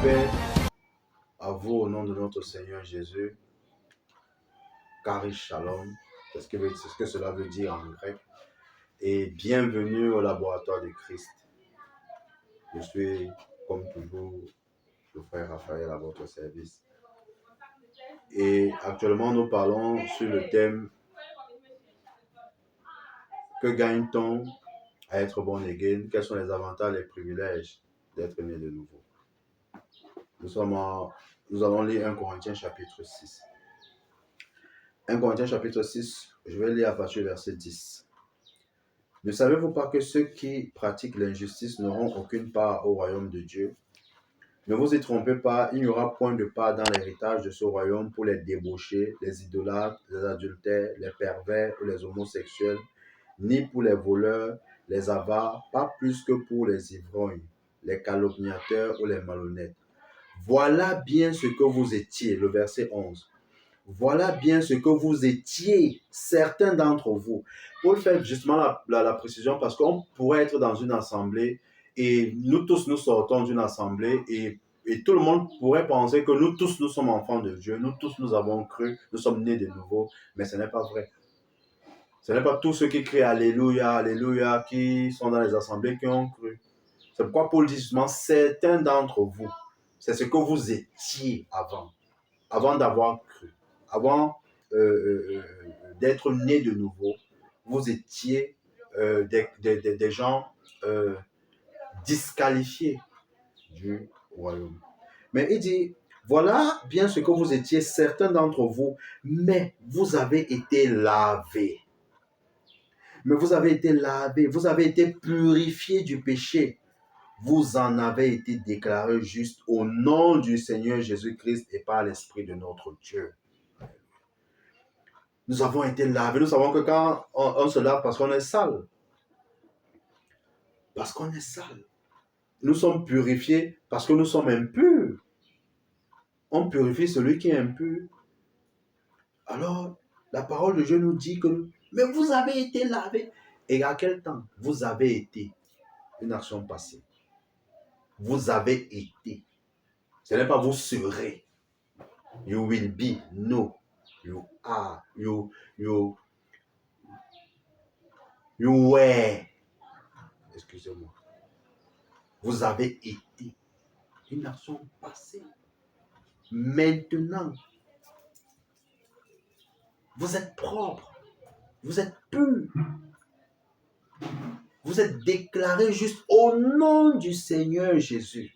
paix à vous au nom de notre Seigneur Jésus. Charis Shalom, c'est ce que cela veut dire en grec. Et bienvenue au laboratoire de Christ. Je suis, comme toujours, le frère Raphaël à votre service. Et actuellement, nous parlons sur le thème que gagne-t-on à être born again? Quels sont les avantages et les privilèges d'être né de nouveau? Nous allons lire 1 Corinthiens chapitre 6. 1 Corinthiens chapitre 6, je vais lire à partir du verset 10. Ne savez-vous pas que ceux qui pratiquent l'injustice n'auront aucune part au royaume de Dieu? Ne vous y trompez pas, il n'y aura point de part dans l'héritage de ce royaume pour les débauchés, les idolâtres, les adultères, les pervers ou les homosexuels, ni pour les voleurs, les avares, pas plus que pour les ivrognes, les calomniateurs ou les malhonnêtes. Voilà bien ce que vous étiez, le verset 11. Voilà bien ce que vous étiez, certains d'entre vous. Pour faire justement la précision, parce qu'on pourrait être dans une assemblée et nous tous nous sortons d'une assemblée et tout le monde pourrait penser que nous tous nous sommes enfants de Dieu, nous tous nous avons cru, nous sommes nés de nouveau, mais ce n'est pas vrai. Ce n'est pas tous ceux qui crient Alléluia, Alléluia, qui sont dans les assemblées qui ont cru. C'est pourquoi Paul dit justement certains d'entre vous. C'est ce que vous étiez avant d'avoir cru. Avant d'être né de nouveau, vous étiez des gens disqualifiés du royaume. Mais il dit, voilà bien ce que vous étiez, certains d'entre vous, mais vous avez été lavés. Mais vous avez été lavés, vous avez été purifiés du péché. Vous en avez été déclarés justes au nom du Seigneur Jésus-Christ et par l'Esprit de notre Dieu. Nous avons été lavés. Nous savons que quand on se lave parce qu'on est sale. Parce qu'on est sale. Nous sommes purifiés parce que nous sommes impurs. On purifie celui qui est impur. Alors, la parole de Dieu nous dit que mais vous avez été lavés. Et à quel temps? Vous avez été. Une action passée. Vous avez été. Ce n'est pas vous serez. You will be. No. You are. You were. Excusez-moi. Vous avez été. Une action passée. Maintenant, vous êtes propre. Vous êtes pur. Vous êtes déclaré juste au nom du Seigneur Jésus.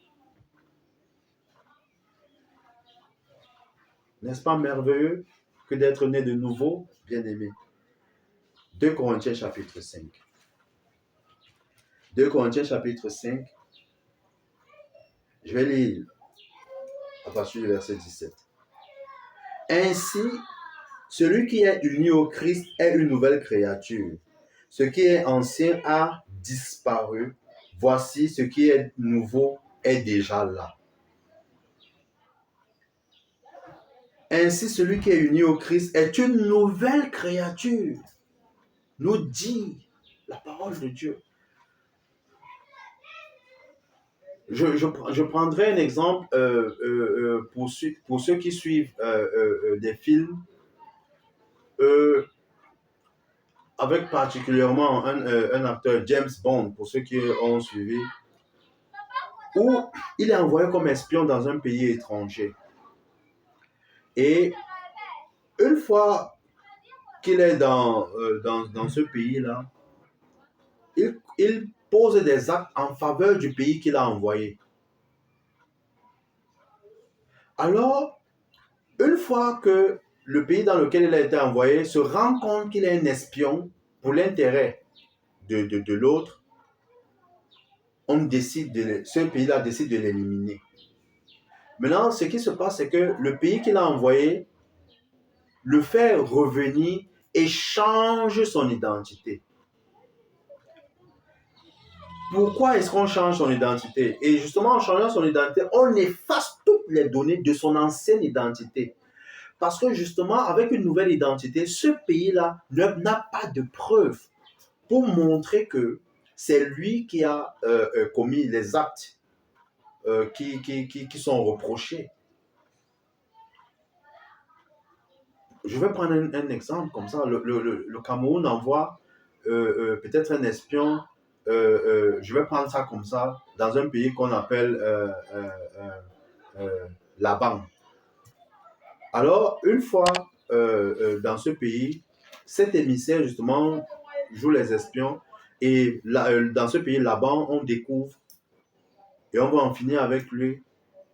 N'est-ce pas merveilleux que d'être né de nouveau, bien-aimé? 2 Corinthiens chapitre 5. 2 Corinthiens chapitre 5. Je vais lire à partir du verset 17. Ainsi, celui qui est uni au Christ est une nouvelle créature. Ce qui est ancien a disparu. Voici ce qui est nouveau est déjà là. Ainsi, celui qui est uni au Christ est une nouvelle créature. Nous dit la parole de Dieu. Je prendrai un exemple pour ceux qui suivent des films, avec particulièrement un acteur, James Bond, pour ceux qui ont suivi, où il est envoyé comme espion dans un pays étranger. Et une fois qu'il est dans ce pays-là, il pose des actes en faveur du pays qu'il a envoyé. Alors, une fois que le pays dans lequel il a été envoyé se rend compte qu'il est un espion pour l'intérêt de l'autre, ce pays-là décide de l'éliminer. Maintenant, ce qui se passe, c'est que le pays qu'il a envoyé le fait revenir et change son identité. Pourquoi est-ce qu'on change son identité? Et justement, en changeant son identité, on efface toutes les données de son ancienne identité. Parce que justement, avec une nouvelle identité, ce pays-là n'a pas de preuves pour montrer que c'est lui qui a commis les actes qui sont reprochés. Je vais prendre un exemple comme ça. Le Cameroun envoie peut-être un espion, je vais prendre ça comme ça, dans un pays qu'on appelle la banque. Alors, une fois dans ce pays, cet émissaire, justement, joue les espions. Et dans ce pays, là-bas, on découvre et on va en finir avec lui.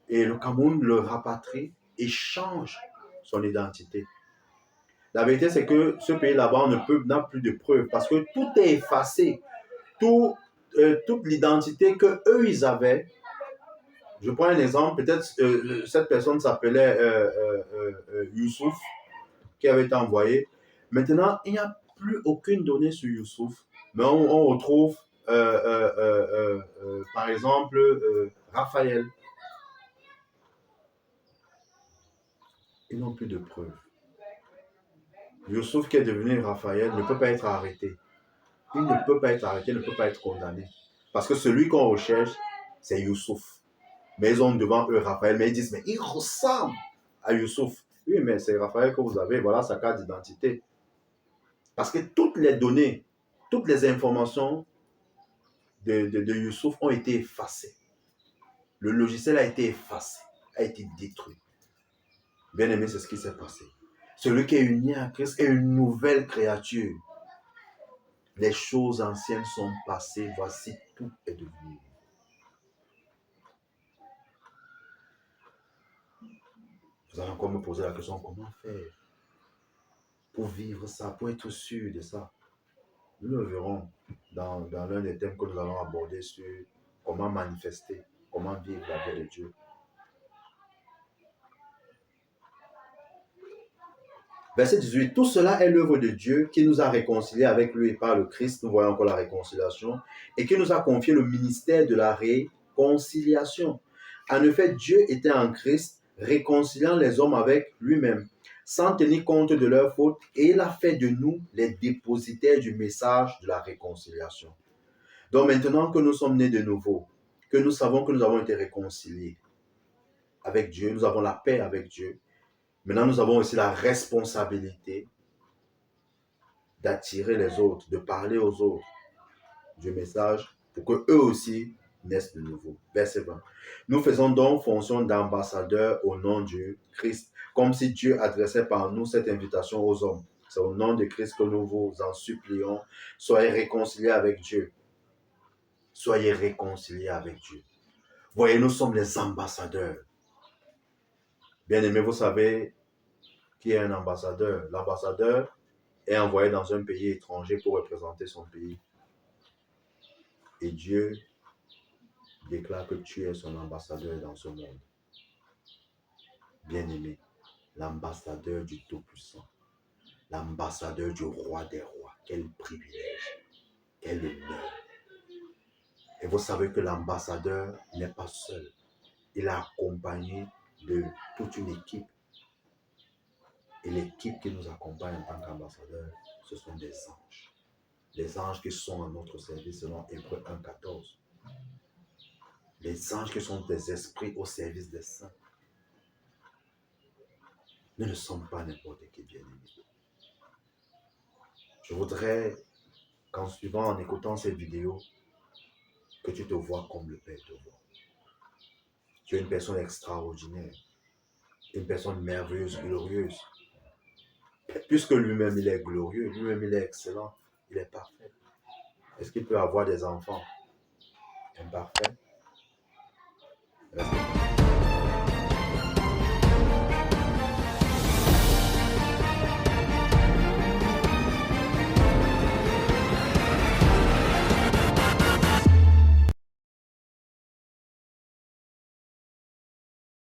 Et le Cameroun le rapatrie et change son identité. La vérité, c'est que ce pays là-bas n'a plus de preuves parce que tout est effacé. Toute l'identité qu'eux, ils avaient. Je prends un exemple. Peut-être cette personne s'appelait Youssouf, qui avait été envoyé. Maintenant, il n'y a plus aucune donnée sur Youssouf. Mais on retrouve, par exemple, Raphaël. Ils n'ont plus de preuves. Youssouf qui est devenu Raphaël ne peut pas être arrêté. Il ne peut pas être arrêté, ne peut pas être condamné. Parce que celui qu'on recherche, c'est Youssouf. Mais ils ont devant eux Raphaël, mais ils disent, mais il ressemble à Youssouf. Oui, mais c'est Raphaël que vous avez, voilà sa carte d'identité. Parce que toutes les données, toutes les informations de Youssouf ont été effacées. Le logiciel a été effacé, a été détruit. Bien aimé, c'est ce qui s'est passé. Celui qui est uni à Christ est une nouvelle créature. Les choses anciennes sont passées, voici tout est devenu. Vous allez encore me poser la question, comment faire pour vivre ça, pour être sûr de ça? Nous le verrons dans l'un des thèmes que nous allons aborder sur comment manifester, comment vivre la vie de Dieu. Verset 18, tout cela est l'œuvre de Dieu qui nous a réconciliés avec lui par le Christ, nous voyons encore la réconciliation, et qui nous a confié le ministère de la réconciliation. En effet, Dieu était en Christ, réconciliant les hommes avec lui-même, sans tenir compte de leurs fautes, et il a fait de nous les dépositaires du message de la réconciliation. Donc maintenant que nous sommes nés de nouveau, que nous savons que nous avons été réconciliés avec Dieu, nous avons la paix avec Dieu, maintenant nous avons aussi la responsabilité d'attirer les autres, de parler aux autres du message pour qu'eux aussi naissent de nouveau. Verset 20. Nous faisons donc fonction d'ambassadeurs au nom du Christ, comme si Dieu adressait par nous cette invitation aux hommes. C'est au nom de Christ que nous vous en supplions. Soyez réconciliés avec Dieu. Soyez réconciliés avec Dieu. Voyez, nous sommes les ambassadeurs. Bien-aimés, vous savez qui est un ambassadeur. L'ambassadeur est envoyé dans un pays étranger pour représenter son pays. Et Dieu déclare que tu es son ambassadeur dans ce monde. Bien-aimé, l'ambassadeur du Tout-Puissant, l'ambassadeur du Roi des Rois. Quel privilège, quel honneur. Et vous savez que l'ambassadeur n'est pas seul. Il est accompagné de toute une équipe. Et l'équipe qui nous accompagne en tant qu'ambassadeur, ce sont des anges. Les anges qui sont à notre service selon Hébreux 1,14. Les anges qui sont des esprits au service des saints. Nous ne sommes pas n'importe qui, bien-aimés. Je voudrais qu'en suivant, en écoutant cette vidéo, que tu te vois comme le Père te voit. Tu es une personne extraordinaire, une personne merveilleuse, glorieuse. Puisque lui-même, il est glorieux, lui-même, il est excellent, il est parfait. Est-ce qu'il peut avoir des enfants imparfaits? Restez